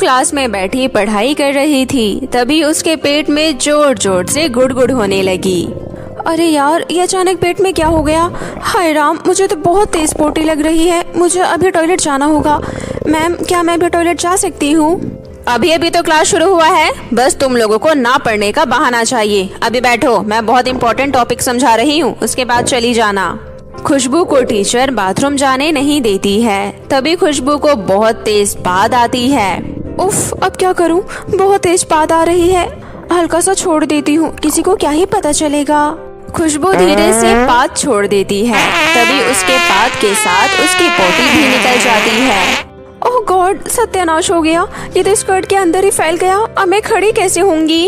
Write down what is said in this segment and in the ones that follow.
Class में बैठी पढ़ाई कर रही थी, तभी उसके पेट में जोर जोर से गुड़गुड़ होने लगी। अरे यार, ये अचानक पेट में क्या हो गया? हाय राम, मुझे तो बहुत तेज पोटी लग रही है। मुझे अभी टॉयलेट जाना होगा। मैम, क्या मैं अभी टॉयलेट जा सकती हूँ? अभी तो क्लास शुरू हुआ है, बस तुम लोगों को ना पढ़ने का बहाना चाहिए। अभी बैठो, मैं बहुत इंपॉर्टेंट टॉपिक समझा रही हूँ, उसके बाद चली जाना। खुशबू को टीचर बाथरूम जाने नहीं देती है। तभी खुशबू को बहुत तेज पाद आती है। उफ, अब क्या करूँ? बहुत तेज पाद आ रही है। हल्का सा छोड़ देती हूँ, किसी को क्या ही पता चलेगा। खुशबू धीरे से पाद छोड़ देती है। तभी उसके पाद के साथ उसकी पोटी भी निकल जाती है। ओह गॉड, सत्यानाश हो गया। ये तो स्कर्ट के अंदर ही फैल गया। अब मैं खड़ी कैसे होंगी?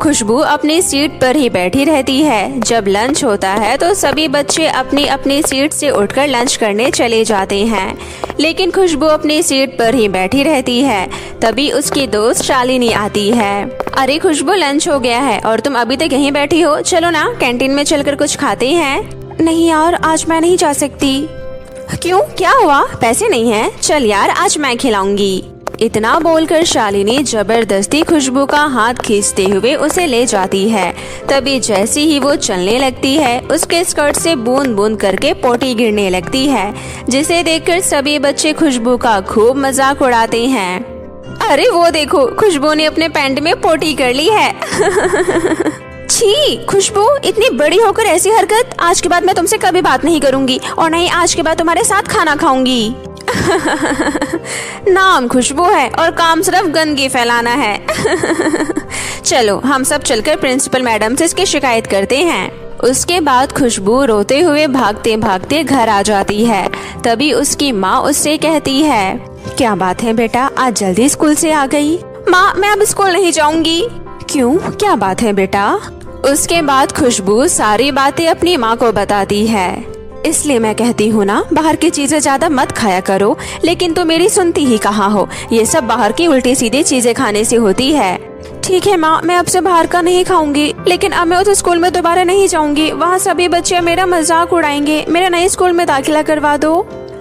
खुशबू अपनी सीट पर ही बैठी रहती है। जब लंच होता है तो सभी बच्चे अपनी अपनी सीट से उठकर लंच करने चले जाते हैं, लेकिन खुशबू अपनी सीट पर ही बैठी रहती है। तभी उसकी दोस्त शालिनी आती है। अरे खुशबू, लंच हो गया है और तुम अभी तक यहीं बैठी हो। चलो ना, कैंटीन में चलकर कुछ खाते हैं। नहीं यार, आज मैं नहीं जा सकती। क्यों, क्या हुआ? पैसे नहीं हैं? चल यार, आज मैं खिलाऊंगी। इतना बोलकर शालिनी जबरदस्ती खुशबू का हाथ खींचते हुए उसे ले जाती है। तभी जैसी ही वो चलने लगती है, उसके स्कर्ट से बूंद बूंद करके पोटी गिरने लगती है, जिसे देखकर सभी बच्चे खुशबू का खूब मजाक उड़ाते हैं। अरे वो देखो, खुशबू ने अपने पैंट में पोटी कर ली है। छी खुशबू, इतनी बड़ी होकर ऐसी हरकत। आज के बाद मैं तुमसे कभी बात नहीं करूंगी और नहीं आज के बाद तुम्हारे साथ खाना खाऊंगी। नाम खुशबू है और काम सिर्फ गंदगी फैलाना है। चलो, हम सब चलकर प्रिंसिपल मैडम से इसकी शिकायत करते हैं। उसके बाद खुशबू रोते हुए भागते भागते घर आ जाती है। तभी उसकी माँ उससे कहती है, क्या बात है बेटा, आज जल्दी स्कूल से आ गई? माँ, मैं अब स्कूल नहीं जाऊंगी। क्यों, क्या बात है बेटा? उसके बाद खुशबू सारी बातें अपनी माँ को बताती है। इसलिए मैं कहती हूँ ना, बाहर की चीजें ज्यादा मत खाया करो, लेकिन तो मेरी सुनती ही कहाँ हो। ये सब बाहर की उल्टी सीधी चीजें खाने से होती है। ठीक है माँ, मैं अब से बाहर का नहीं खाऊंगी, लेकिन अब मैं उस स्कूल में दोबारा नहीं जाऊंगी। वहाँ सभी बच्चे मेरा मजाक उड़ाएंगे। मेरा नए स्कूल में दाखिला करवा दो।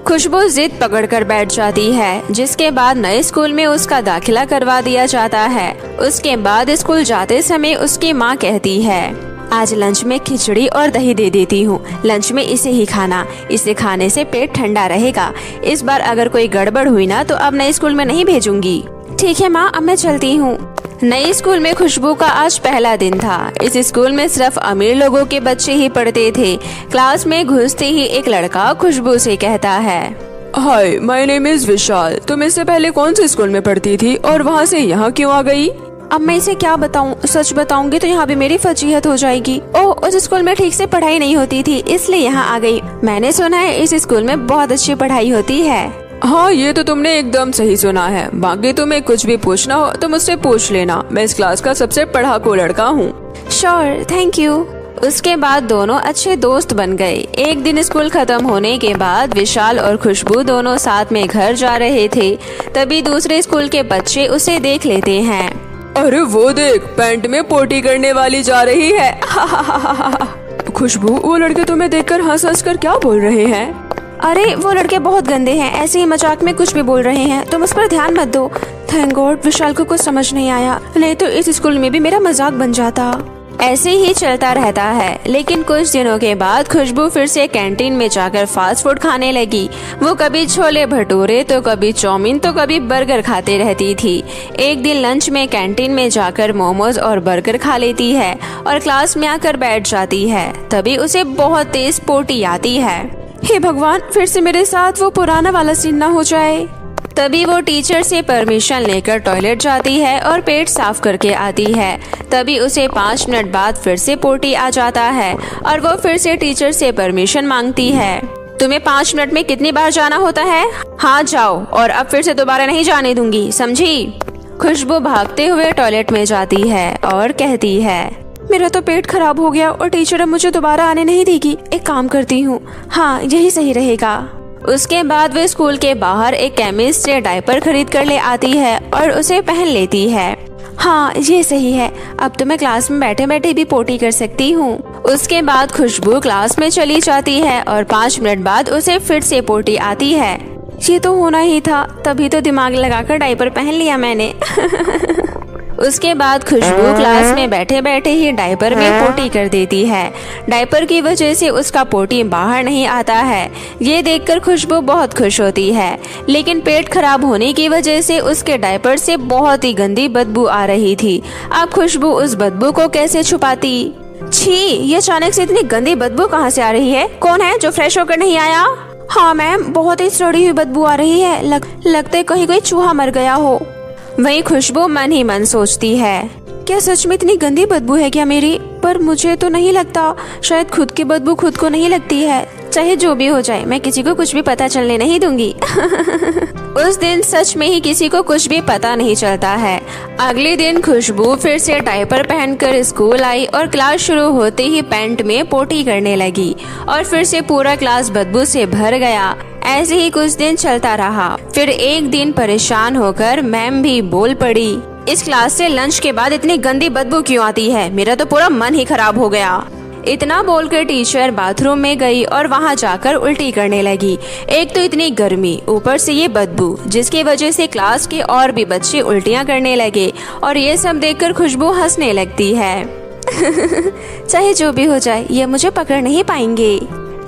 खुशबू जिद पकड़कर बैठ जाती है, जिसके बाद नए स्कूल में उसका दाखिला करवा दिया जाता है। उसके बाद स्कूल जाते समय उसकी माँ कहती है, आज लंच में खिचड़ी और दही दे देती हूँ। लंच में इसे ही खाना, इसे खाने से पेट ठंडा रहेगा। इस बार अगर कोई गड़बड़ हुई ना तो अब नए स्कूल में नहीं भेजूंगी। ठीक है माँ, अब मैं चलती हूँ। नए स्कूल में खुशबू का आज पहला दिन था। इस स्कूल में सिर्फ अमीर लोगों के बच्चे ही पढ़ते थे। क्लास में घुसते ही एक लड़का खुशबू से कहता है, हाय, माय नेम इज विशाल। तुम इससे पहले कौन से स्कूल में पढ़ती थी और वहाँ से यहाँ क्यों आ गई? अब मैं इसे क्या बताऊं? सच बताऊंगी तो यहाँ भी मेरी फजीहत हो जाएगी। ओह, उस स्कूल में ठीक से पढ़ाई नहीं होती थी, इसलिए यहाँ आ गई। मैंने सुना है इस स्कूल में बहुत अच्छी पढ़ाई होती है। हाँ, ये तो तुमने एकदम सही सुना है। बाकी तुम्हें कुछ भी पूछना हो तो मुझसे पूछ लेना। मैं इस क्लास का सबसे पढ़ाकू लड़का हूँ। Sure, thank you. उसके बाद दोनों अच्छे दोस्त बन गए। एक दिन स्कूल खत्म होने के बाद विशाल और खुशबू दोनों साथ में घर जा रहे थे। तभी दूसरे स्कूल के बच्चे उसे देख लेते हैं। अरे वो देख, पैंट में पोटी करने वाली जा रही है। खुशबू, वो लड़के तुम्हें देखकर हंस हंस कर क्या बोल रहे हैं? अरे वो लड़के बहुत गंदे हैं, ऐसे ही मजाक में कुछ भी बोल रहे हैं। तुम उस पर ध्यान मत दो। थैंक गॉड विशाल को कुछ समझ नहीं आया, नहीं तो इस स्कूल में भी मेरा मजाक बन जाता। ऐसे ही चलता रहता है। लेकिन कुछ दिनों के बाद खुशबू फिर से कैंटीन में जाकर फास्ट फूड खाने लगी। वो कभी छोले भटूरे तो कभी चाउमीन तो कभी बर्गर खाते रहती थी। एक दिन लंच में कैंटीन में जाकर मोमोज और बर्गर खा लेती है और क्लास में आकर बैठ जाती है। तभी उसे बहुत तेज पोटी आती है। हे भगवान, फिर से मेरे साथ वो पुराना वाला सीन ना हो जाए। तभी वो टीचर से परमिशन लेकर टॉयलेट जाती है और पेट साफ करके आती है। तभी उसे 5 मिनट बाद फिर से पोटी आ जाता है और वो फिर से टीचर से परमिशन मांगती है। तुम्हें 5 मिनट में कितनी बार जाना होता है? हाँ जाओ, और अब फिर से दोबारा नहीं जाने दूंगी, समझी? खुशबू भागते हुए टॉयलेट में जाती है और कहती है, मेरा तो पेट खराब हो गया और टीचर अब मुझे दोबारा आने नहीं देगी। एक काम करती हूँ, हाँ यही सही रहेगा। उसके बाद वे स्कूल के बाहर एक केमिस्ट से डायपर खरीद कर ले आती है और उसे पहन लेती है। हाँ ये सही है, अब तो मैं क्लास में बैठे बैठे भी पोटी कर सकती हूँ। उसके बाद खुशबू क्लास में चली जाती है और 5 मिनट बाद उसे फिर से पोटी आती है। ये तो होना ही था, तभी तो दिमाग लगाकर डायपर पहन लिया मैंने। उसके बाद खुशबू क्लास में बैठे बैठे ही डायपर में पोटी कर देती है। डायपर की वजह से उसका पोटी बाहर नहीं आता है। ये देखकर खुशबू बहुत खुश होती है, लेकिन पेट खराब होने की वजह से उसके डायपर से बहुत ही गंदी बदबू आ रही थी। अब खुशबू उस बदबू को कैसे छुपाती? छी, ये अचानक से इतनी गंदी बदबू कहाँ से आ रही है? कौन है जो फ्रेश होकर नहीं आया? हाँ मैम, बहुत ही सड़ी हुई बदबू आ रही है। लगता है कहीं कोई चूहा मर गया हो। वहीं खुशबू मन ही मन सोचती है, क्या सच में इतनी गंदी बदबू है क्या मेरी? पर मुझे तो नहीं लगता, शायद खुद की बदबू खुद को नहीं लगती है। चाहे जो भी हो जाए, मैं किसी को कुछ भी पता चलने नहीं दूंगी। उस दिन सच में ही किसी को कुछ भी पता नहीं चलता है। अगले दिन खुशबू फिर से डायपर पहनकर स्कूल आई और क्लास शुरू होते ही पैंट में पोटी करने लगी और फिर से पूरा क्लास बदबू से भर गया। ऐसे ही कुछ दिन चलता रहा। फिर एक दिन परेशान होकर मैम भी बोल पड़ी, इस क्लास से लंच के बाद इतनी गंदी बदबू क्यों आती है? मेरा तो पूरा मन ही खराब हो गया। इतना बोलकर टीचर बाथरूम में गई और वहां जाकर उल्टी करने लगी। एक तो इतनी गर्मी, ऊपर से ये बदबू, जिसकी वजह से क्लास के और भी बच्चे उल्टियां करने लगे और ये सब देखकर खुशबू हंसने लगती है। चाहे जो भी हो जाए, ये मुझे पकड़ नहीं पाएंगे।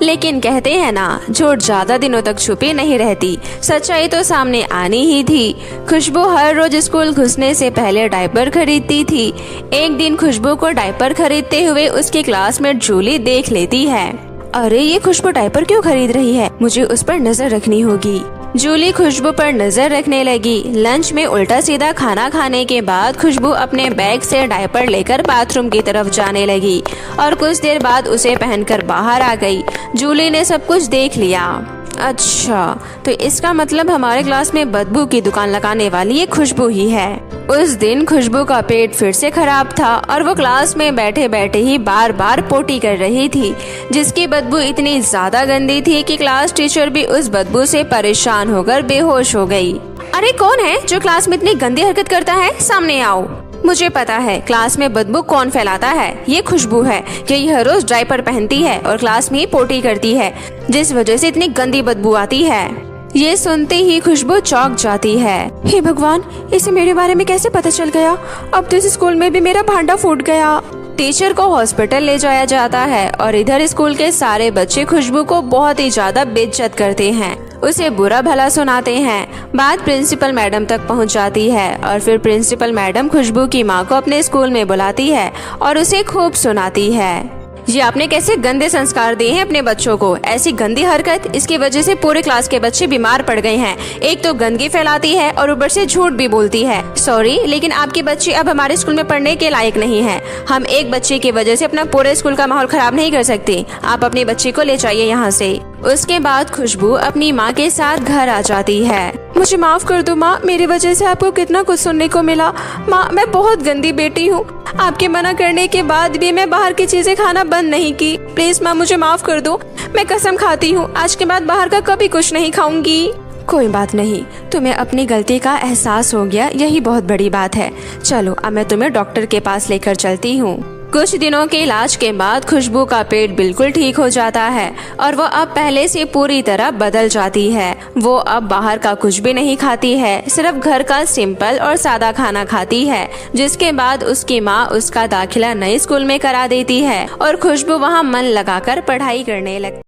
लेकिन कहते हैं ना, झूठ ज्यादा दिनों तक छुपी नहीं रहती। सच्चाई तो सामने आनी ही थी। खुशबू हर रोज स्कूल घुसने से पहले डायपर खरीदती थी। एक दिन खुशबू को डायपर खरीदते हुए उसकी क्लासमेट जूली देख लेती है। अरे, ये खुशबू डायपर क्यों खरीद रही है? मुझे उस पर नजर रखनी होगी। जूली खुशबू पर नजर रखने लगी। लंच में उल्टा सीधा खाना खाने के बाद खुशबू अपने बैग से डायपर लेकर बाथरूम की तरफ जाने लगी और कुछ देर बाद उसे पहनकर बाहर आ गई। जूली ने सब कुछ देख लिया। अच्छा, तो इसका मतलब हमारे क्लास में बदबू की दुकान लगाने वाली ये खुशबू ही है। उस दिन खुशबू का पेट फिर से खराब था और वो क्लास में बैठे बैठे ही बार बार पोटी कर रही थी, जिसकी बदबू इतनी ज्यादा गंदी थी कि क्लास टीचर भी उस बदबू से परेशान होकर बेहोश हो गई। अरे, कौन है जो क्लास में इतनी गंदी हरकत करता है? सामने आओ। मुझे पता है क्लास में बदबू कौन फैलाता है। ये खुशबू है। यही हर रोज डायपर पहनती है और क्लास में ही पोटी करती है, जिस वजह से इतनी गंदी बदबू आती है। ये सुनते ही खुशबू चौंक जाती है। हे भगवान, इसे मेरे बारे में कैसे पता चल गया? अब तो इस स्कूल में भी मेरा भांडा फूट गया। टीचर को हॉस्पिटल ले जाया जाता है और इधर स्कूल के सारे बच्चे खुशबू को बहुत ही ज्यादा बेइज्जत करते हैं, उसे बुरा भला सुनाते हैं। बात प्रिंसिपल मैडम तक पहुंच जाती है और फिर प्रिंसिपल मैडम खुशबू की मां को अपने स्कूल में बुलाती है और उसे खूब सुनाती है। ये आपने कैसे गंदे संस्कार दिए हैं अपने बच्चों को? ऐसी गंदी हरकत, इसकी वजह से पूरे क्लास के बच्चे बीमार पड़ गए हैं। एक तो गंदगी फैलाती है और ऊपर से झूठ भी बोलती है। सॉरी, लेकिन आपके बच्चे अब हमारे स्कूल में पढ़ने के लायक नहीं हैं। हम एक बच्चे की वजह से अपना पूरे स्कूल का माहौल खराब नहीं कर सकते। आप अपने बच्चे को ले जाइए यहाँ से। उसके बाद खुशबू अपनी माँ के साथ घर आ जाती है। मुझे माफ कर दो माँ, मेरी वजह से आपको कितना कुछ सुनने को मिला। माँ, मैं बहुत गंदी बेटी हूँ। आपके मना करने के बाद भी मैं बाहर की चीजें खाना बंद नहीं की। प्लीज माँ, मुझे माफ कर दो। मैं कसम खाती हूँ आज के बाद बाहर का कभी कुछ नहीं खाऊंगी। कोई बात नहीं, तुम्हें अपनी गलती का एहसास हो गया, यही बहुत बड़ी बात है। चलो, अब मैं तुम्हें डॉक्टर के पास लेकर चलती हूँ। कुछ दिनों के इलाज के बाद खुशबू का पेट बिल्कुल ठीक हो जाता है और वो अब पहले से पूरी तरह बदल जाती है। वो अब बाहर का कुछ भी नहीं खाती है, सिर्फ घर का सिंपल और सादा खाना खाती है। जिसके बाद उसकी माँ उसका दाखिला नए स्कूल में करा देती है और खुशबू वहाँ मन लगाकर पढ़ाई करने लगती है।